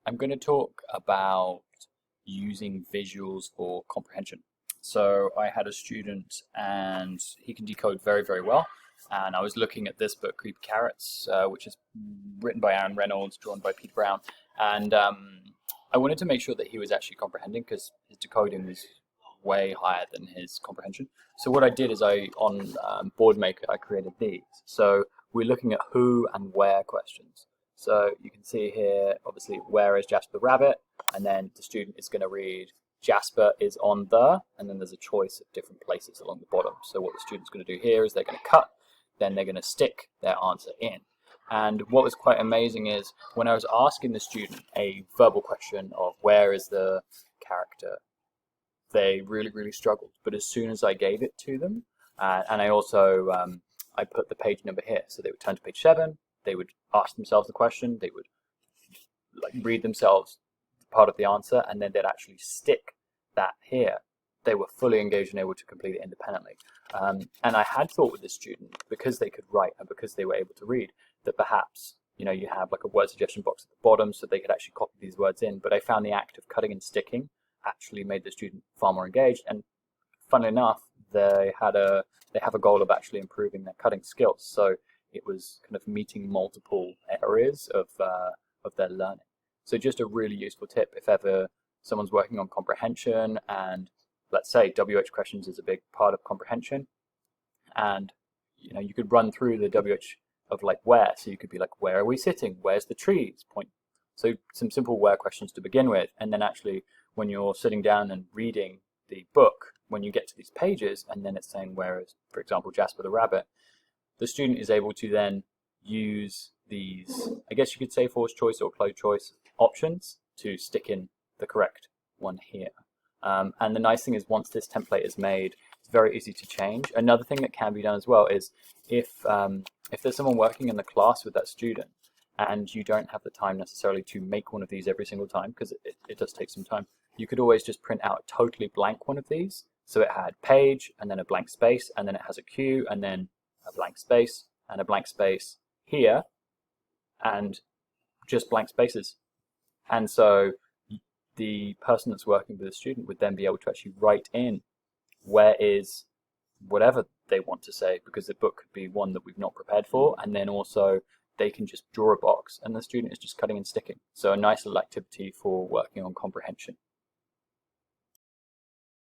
I'm going to talk about using visuals for comprehension. So I had a student and he can decode very, very well. And I was looking at this book, Creepy Carrots, which is written by Aaron Reynolds, drawn by Peter Brown. And I wanted to make sure that he was actually comprehending because his decoding was way higher than his comprehension. So what I did is on BoardMaker, I created these. So we're looking at who and where questions. So you can see here, obviously, where is Jasper the rabbit? And then the student is going to read Jasper is on the, and then there's a choice of different places along the bottom. So what the student's going to do here is they're going to cut, then they're going to stick their answer in. And what was quite amazing is when I was asking the student a verbal question of where is the character, they really, really struggled. But as soon as I gave it to them, and I also I put the page number here, so they would turn to page 7, they would ask themselves the question, they would read themselves part of the answer, and then they'd actually stick that here. They were fully engaged and able to complete it independently. And I had thought with this student, because they could write and because they were able to read, that perhaps you have like a word suggestion box at the bottom so they could actually copy these words in. But I found the act of cutting and sticking actually made the student far more engaged. And funnily enough, they have a goal of actually improving their cutting skills. So it was kind of meeting multiple areas of their learning. So just a really useful tip if ever someone's working on comprehension, and let's say WH questions is a big part of comprehension, and you could run through the WH of like where. So you could be like, where are we sitting? Where's the trees? Point. So some simple where questions to begin with, and then actually when you're sitting down and reading the book, when you get to these pages and then it's saying where is, for example, Jasper the rabbit, the student is able to then use these, I guess you could say forced choice or closed choice options to stick in the correct one here. And the nice thing is once this template is made, it's very easy to change. Another thing that can be done as well is if there's someone working in the class with that student and you don't have the time necessarily to make one of these every single time, because it does take some time, you could always just print out a totally blank one of these. So it had page and then a blank space, and then it has a Q and then a blank space and a blank space here and just blank spaces. And so the person that's working with the student would then be able to actually write in where is whatever they want to say, because the book could be one that we've not prepared for, and then also they can just draw a box and the student is just cutting and sticking. So a nice little activity for working on comprehension.